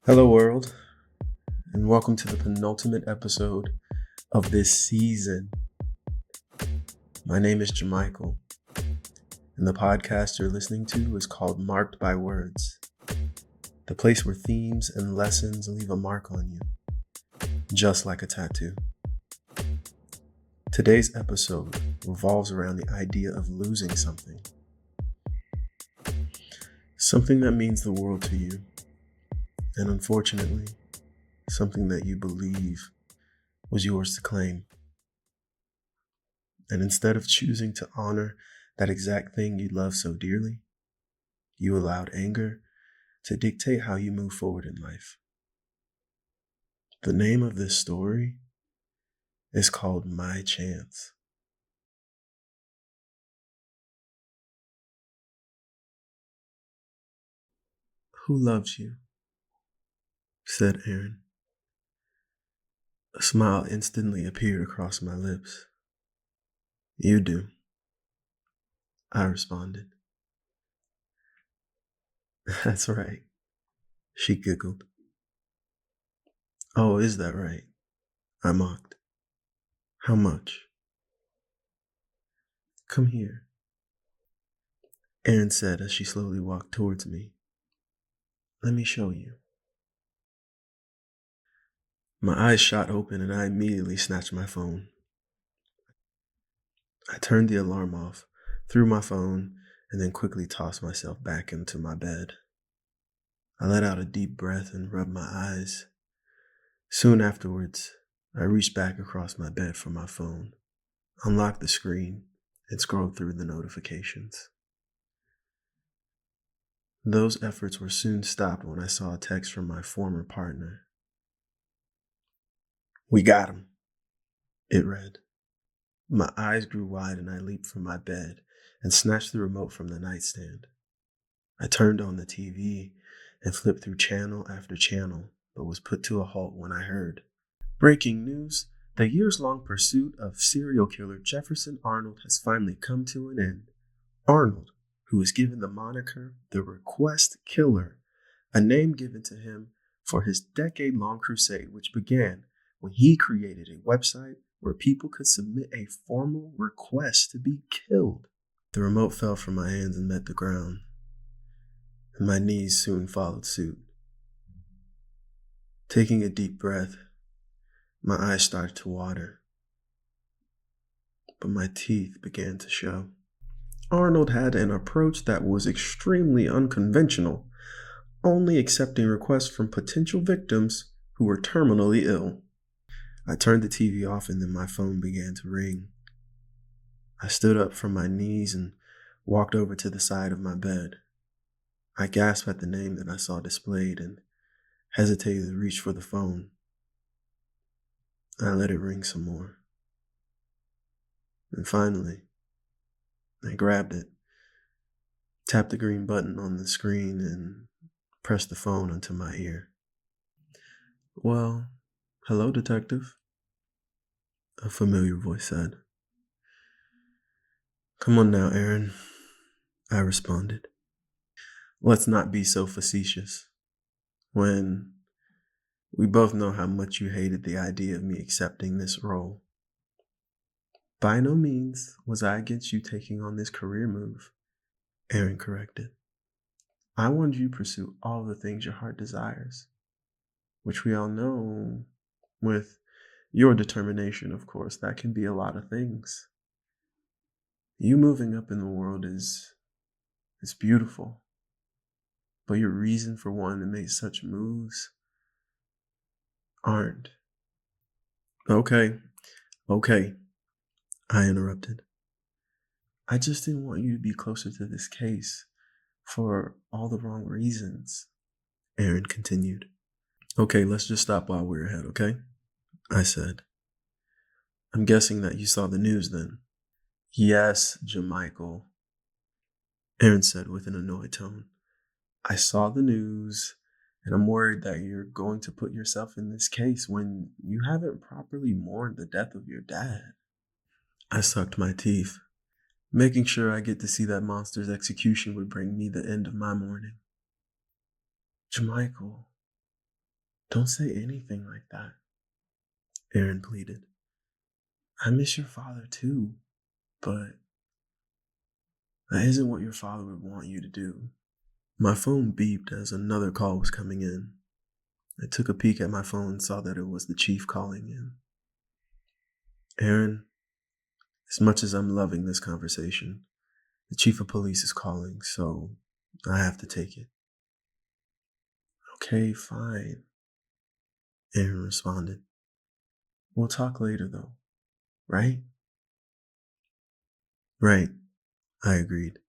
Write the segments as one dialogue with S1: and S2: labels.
S1: Hello, world, and welcome to the penultimate episode of this season. My name is Jamichael, and the podcast you're listening to is called Marked by Words, the place where themes and lessons leave a mark on you, just like a tattoo. Today's episode revolves around the idea of losing something that means the world to you, and unfortunately, something that you believe was yours to claim. And instead of choosing to honor that exact thing you love so dearly, you allowed anger to dictate how you move forward in life. The name of this story is called My Chance. "Who loves you?" said Aaron. A smile instantly appeared across my lips. "You do," I responded. "That's right," she giggled. "Oh, is that right?" I mocked. "How much?" "Come here," Aaron said as she slowly walked towards me. "Let me show you." My eyes shot open and I immediately snatched my phone. I turned the alarm off, threw my phone, and then quickly tossed myself back into my bed. I let out a deep breath and rubbed my eyes. Soon afterwards, I reached back across my bed for my phone, unlocked the screen, and scrolled through the notifications. Those efforts were soon stopped when I saw a text from my former partner. "We got him," it read. My eyes grew wide and I leaped from my bed and snatched the remote from the nightstand. I turned on the TV and flipped through channel after channel, but was put to a halt when I heard, "Breaking news. The years-long pursuit of serial killer Jefferson Arnold has finally come to an end. Arnold, who was given the moniker the Request Killer, a name given to him for his decade-long crusade which began when he created a website where people could submit a formal request to be killed." The remote fell from my hands and met the ground, and my knees soon followed suit. Taking a deep breath, my eyes started to water, but my teeth began to show. Arnold had an approach that was extremely unconventional, only accepting requests from potential victims who were terminally ill. I turned the TV off and then my phone began to ring. I stood up from my knees and walked over to the side of my bed. I gasped at the name that I saw displayed and hesitated to reach for the phone. I let it ring some more. And finally, I grabbed it, tapped the green button on the screen, and pressed the phone onto my ear. "Well, hello, detective," a familiar voice said. "Come on now, Aaron," I responded. "Let's not be so facetious. When we both know how much you hated the idea of me accepting this role. By no means was I against you taking on this career move," Aaron corrected. "I wanted you to pursue all the things your heart desires, which we all know, with your determination, of course, that can be a lot of things. You moving up in the world is beautiful, but your reason for wanting to make such moves aren't." Okay, I interrupted. "I just didn't want you to be closer to this case for all the wrong reasons," Aaron continued. "Okay, let's just stop while we're ahead, okay?" I said. "I'm guessing that you saw the news then." "Yes, Jamichael," Aaron said with an annoyed tone. "I saw the news, and I'm worried that you're going to put yourself in this case when you haven't properly mourned the death of your dad." I sucked my teeth. Making sure I get to see that monster's execution would bring me the end of my mourning. "Jamichael, Don't say anything like that, Aaron pleaded. I miss your father too, but that isn't what your father would want you to do. My phone beeped as another call was coming in. I took a peek at my phone and saw that it was the chief calling in. Aaron, as much as I'm loving this conversation, the chief of police is calling, so I have to take it. Okay, fine, Aaron responded. We'll talk later though, right? Right, I agreed.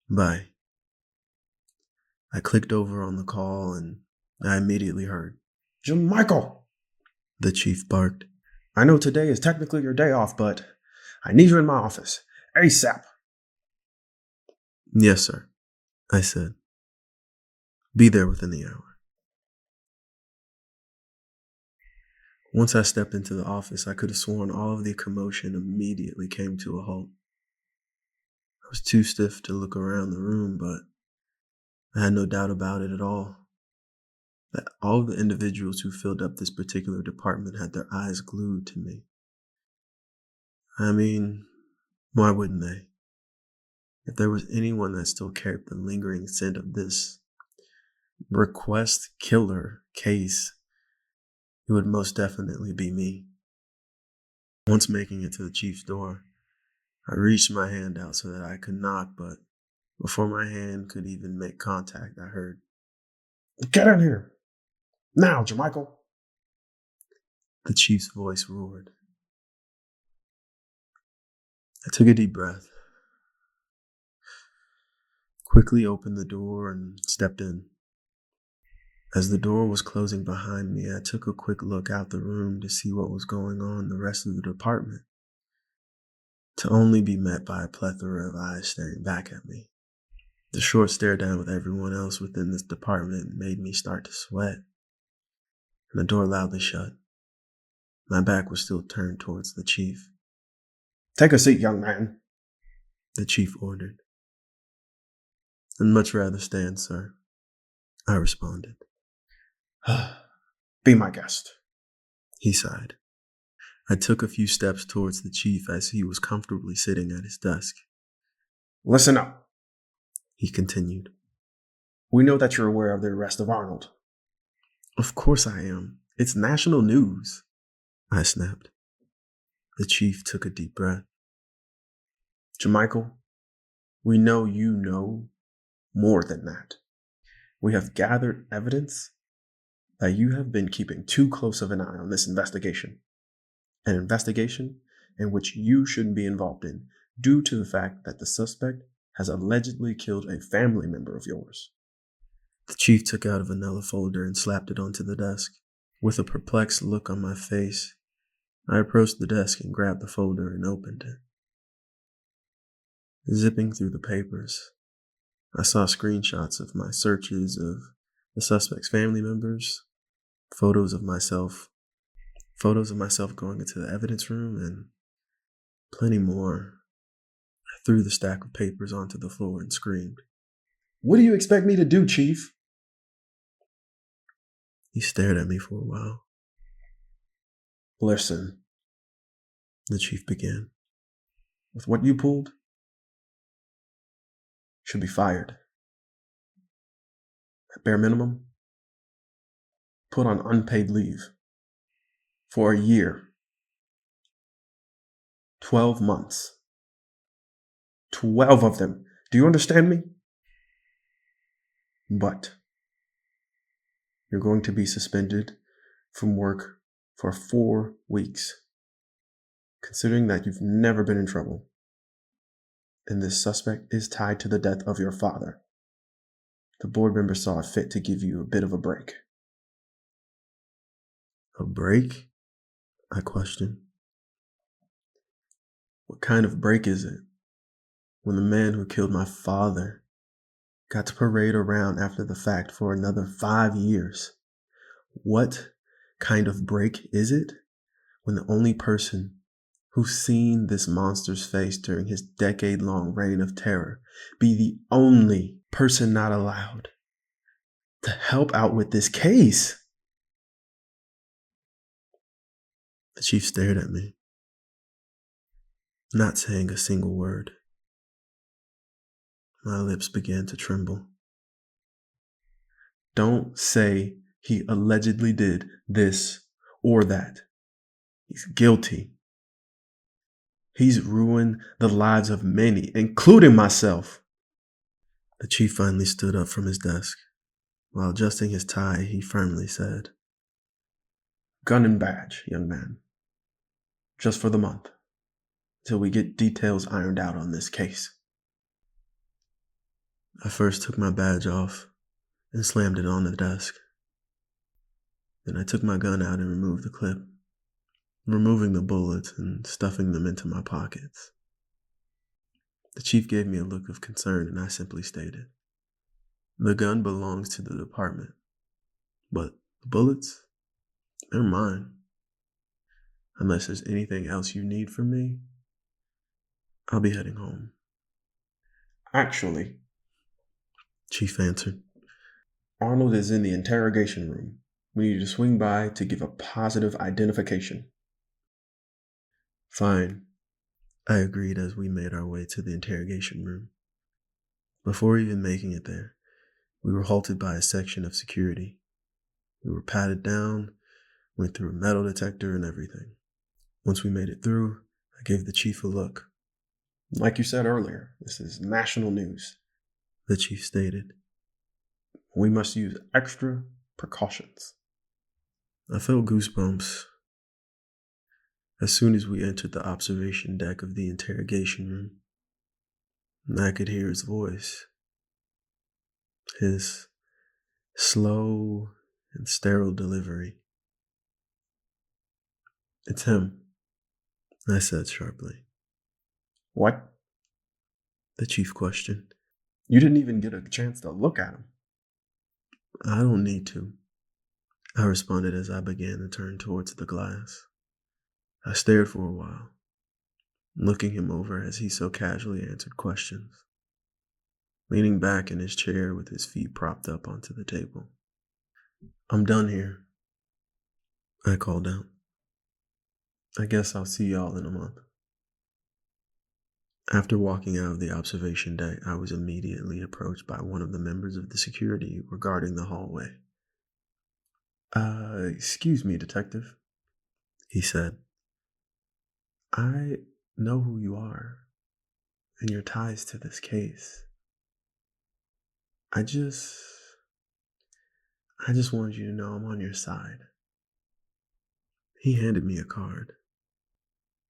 S1: Bye. I clicked over on the call and I immediately heard, Jim Michael, the chief barked. I know today is technically your day off, but I need you in my office. ASAP. Yes, sir, I said. Be there within the hour. Once I stepped into the office, I could have sworn all of the commotion immediately came to a halt. I was too stiff to look around the room, but I had no doubt about it at all. That all of the individuals who filled up this particular department had their eyes glued to me. I mean, why wouldn't they? If there was anyone that still carried the lingering scent of this request killer case, it would most definitely be me. Once making it to the chief's door, I reached my hand out so that I could knock, but before my hand could even make contact, I heard, Get in here! Now, Jermichael! The chief's voice roared. I took a deep breath, quickly opened the door, and stepped in. As the door was closing behind me, I took a quick look out the room to see what was going on in the rest of the department, to only be met by a plethora of eyes staring back at me. The short stare down with everyone else within this department made me start to sweat, and the door loudly shut. My back was still turned towards the chief. Take a seat, young man, the chief ordered. I'd much rather stand, sir, I responded. Be my guest, he sighed. I took a few steps towards the chief as he was comfortably sitting at his desk. Listen up, he continued. We know that you're aware of the arrest of Arnold. Of course I am. It's national news, I snapped. The chief took a deep breath. Jermichael, we know you know more than that. We have gathered evidence that you have been keeping too close of an eye on this investigation. An investigation in which you shouldn't be involved in due to the fact that the suspect has allegedly killed a family member of yours. The chief took out a vanilla folder and slapped it onto the desk. With a perplexed look on my face, I approached the desk and grabbed the folder and opened it. Zipping through the papers, I saw screenshots of my searches of the suspect's family members, photos of myself going into the evidence room, and plenty more. I threw the stack of papers onto the floor and screamed, What do you expect me to do, Chief? He stared at me for a while. Listen, the chief began. With what you pulled, should be fired. At bare minimum, put on unpaid leave for a year. 12 months. 12 of them. Do you understand me? But you're going to be suspended from work for 4 weeks, considering that you've never been in trouble, and this suspect is tied to the death of your father. The board member saw it fit to give you a bit of a break. A break? I questioned. What kind of break is it when the man who killed my father got to parade around after the fact for another 5 years? What kind of break is it when the only person who's seen this monster's face during his decade-long reign of terror be the only person not allowed to help out with this case? The chief stared at me, not saying a single word. My lips began to tremble. Don't say he allegedly did this or that. He's guilty. He's ruined the lives of many, including myself. The chief finally stood up from his desk. While adjusting his tie, he firmly said, "Gun and badge, young man. Just for the month, till we get details ironed out on this case." I first took my badge off and slammed it on the desk. Then I took my gun out and removed the clip, removing the bullets and stuffing them into my pockets. The chief gave me a look of concern, and I simply stated, "The gun belongs to the department, but the bullets, they're mine. Unless there's anything else you need from me, I'll be heading home." "Actually," Chief answered, "Arnold is in the interrogation room. We need you to swing by to give a positive identification." "Fine," I agreed as we made our way to the interrogation room. Before even making it there, we were halted by a section of security. We were patted down, went through a metal detector and everything. Once we made it through, I gave the chief a look. "Like you said earlier, this is national news," the chief stated. "We must use extra precautions." I felt goosebumps as soon as we entered the observation deck of the interrogation room. I could hear his voice, his slow and sterile delivery. "It's him," I said sharply. "What?" the chief questioned. "You didn't even get a chance to look at him." "I don't need to," I responded as I began to turn towards the glass. I stared for a while, looking him over as he so casually answered questions, leaning back in his chair with his feet propped up onto the table. "I'm done here," I called out. "I guess I'll see y'all in a month." After walking out of the observation deck, I was immediately approached by one of the members of the security regarding the hallway. Excuse me, detective," he said. "I know who you are and your ties to this case. I just I just wanted you to know I'm on your side." He handed me a card.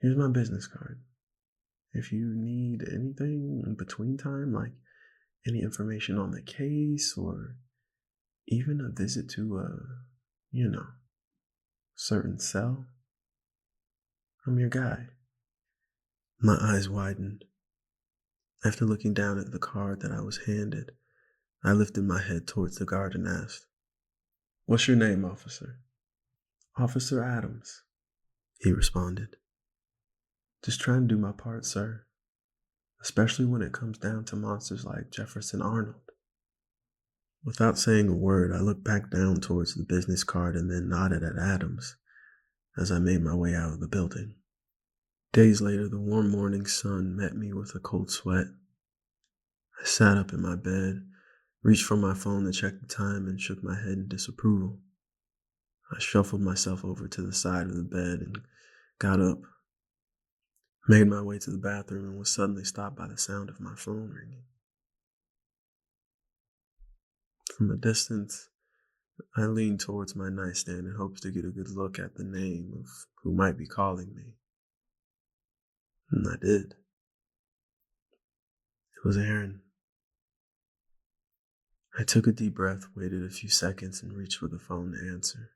S1: "Here's my business card. If you need anything in between time, like any information on the case or even a visit to you know, certain cell, I'm your guy." My eyes widened. After looking down at the card that I was handed, I lifted my head towards the guard and asked, "What's your name, officer?" "Officer Adams," he responded. "Just trying to do my part, sir, especially when it comes down to monsters like Jefferson Arnold." Without saying a word, I looked back down towards the business card and then nodded at Adams as I made my way out of the building. Days later, the warm morning sun met me with a cold sweat. I sat up in my bed, reached for my phone to check the time, and shook my head in disapproval. I shuffled myself over to the side of the bed and got up, made my way to the bathroom, and was suddenly stopped by the sound of my phone ringing. From a distance, I leaned towards my nightstand in hopes to get a good look at the name of who might be calling me. And I did. It was Aaron. I took a deep breath, waited a few seconds, and reached for the phone to answer.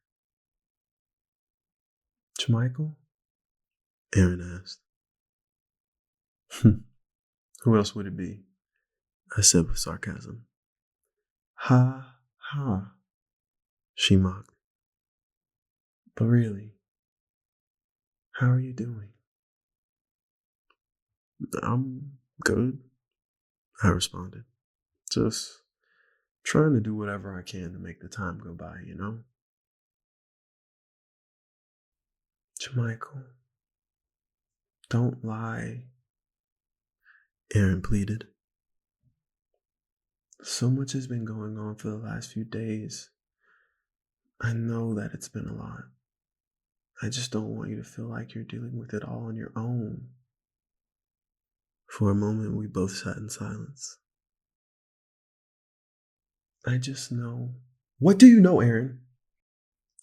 S1: "Michael?" Aaron asked. "Who else would it be?" I said with sarcasm. "Ha, ha," she mocked. "But really, how are you doing?" "I'm good," I responded. "Just trying to do whatever I can to make the time go by, you know?" Jermichael, don't lie, Aaron pleaded. So much has been going on for the last few days. I know that it's been a lot. I just don't want you to feel like you're dealing with it all on your own. For a moment, we both sat in silence. I just know. What do you know, Aaron?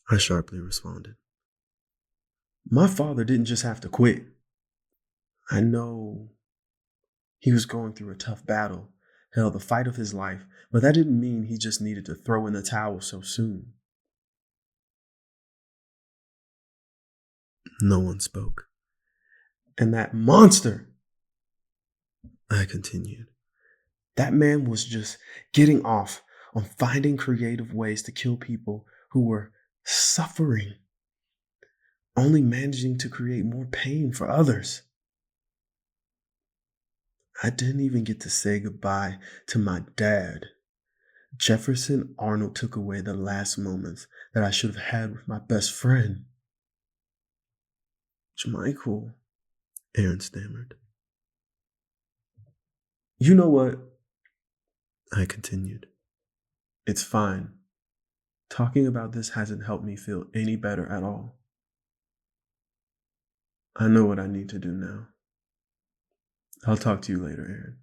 S1: I sharply responded. My father didn't just have to quit. I know he was going through a tough battle, hell, the fight of his life, but that didn't mean he just needed to throw in the towel so soon. No one spoke. And that monster, I continued, that man was just getting off on finding creative ways to kill people who were suffering, only managing to create more pain for others. I didn't even get to say goodbye to my dad. Jefferson Arnold took away the last moments that I should have had with my best friend. Jermichael, Aaron stammered. You know what? I continued. It's fine. Talking about this hasn't helped me feel any better at all. I know what I need to do now. I'll talk to you later, Aaron.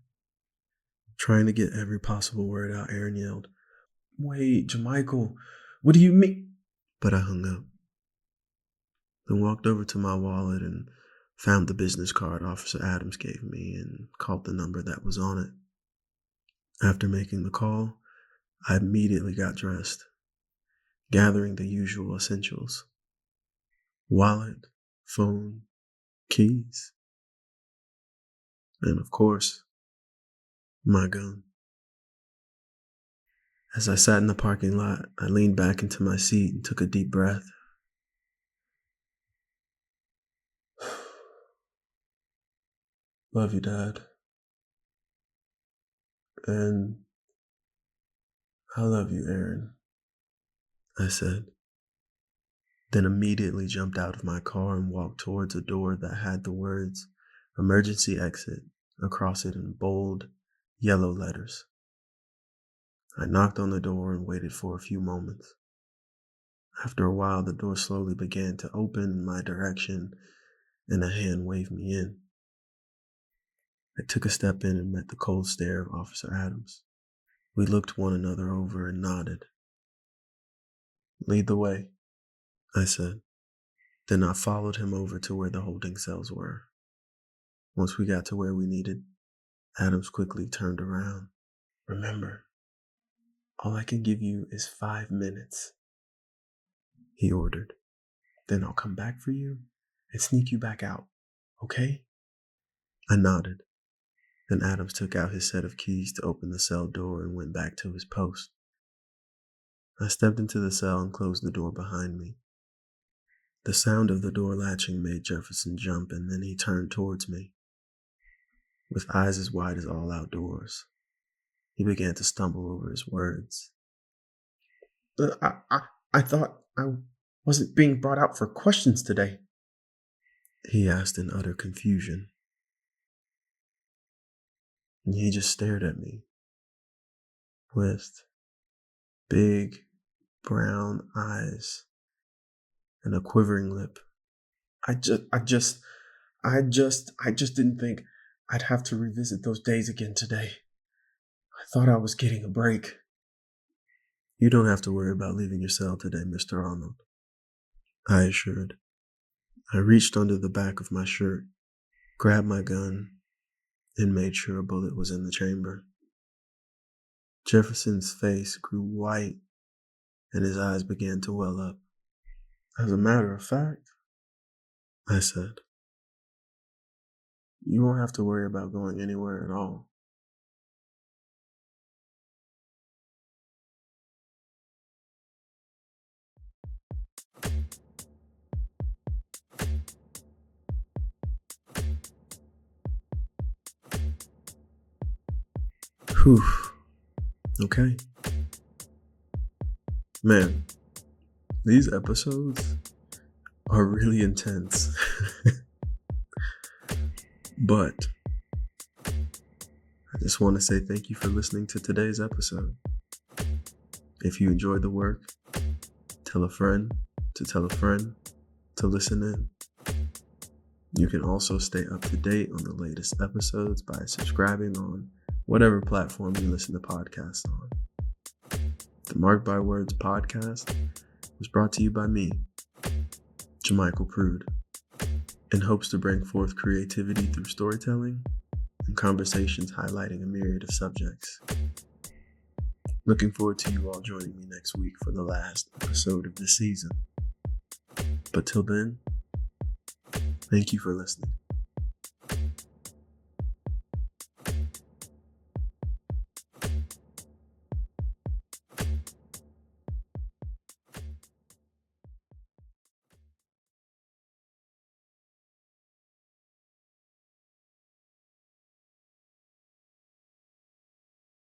S1: Trying to get every possible word out, Aaron yelled, Wait, Jermichael, what do you mean? But I hung up. Then walked over to my wallet and found the business card Officer Adams gave me and called the number that was on it. After making the call, I immediately got dressed, gathering the usual essentials: wallet, phone, keys, and of course, my gun. As I sat in the parking lot, I leaned back into my seat and took a deep breath. Love you, Dad. And I love you, Aaron, I said, then immediately jumped out of my car and walked towards a door that had the words "Emergency Exit" across it in bold, yellow letters. I knocked on the door and waited for a few moments. After a while, the door slowly began to open in my direction, and a hand waved me in. I took a step in and met the cold stare of Officer Adams. We looked one another over and nodded. Lead the way, I said. Then I followed him over to where the holding cells were. Once we got to where we needed, Adams quickly turned around. Remember, all I can give you is 5 minutes, he ordered. Then I'll come back for you and sneak you back out, okay? I nodded. Then Adams took out his set of keys to open the cell door and went back to his post. I stepped into the cell and closed the door behind me. The sound of the door latching made Jefferson jump, and then he turned towards me. With eyes as wide as all outdoors, he began to stumble over his words. I thought I wasn't being brought out for questions today, he asked in utter confusion. And he just stared at me with big brown eyes and a quivering lip. I just didn't think I'd have to revisit those days again today. I thought I was getting a break. You don't have to worry about leaving your cell today, Mr. Arnold, I assured. I reached under the back of my shirt, grabbed my gun, and made sure a bullet was in the chamber. Jefferson's face grew white, and his eyes began to well up. As a matter of fact, I said, you won't have to worry about going anywhere at all. Whew. Okay. Man, these episodes are really intense. But I just want to say thank you for listening to today's episode. If you enjoyed the work, tell a friend to tell a friend to listen in. You can also stay up to date on the latest episodes by subscribing on whatever platform you listen to podcasts on. The Marked by Words podcast was brought to you by me, Jamichael Prude, in hopes to bring forth creativity through storytelling and conversations highlighting a myriad of subjects. Looking forward to you all joining me next week for the last episode of this season. But till then, thank you for listening.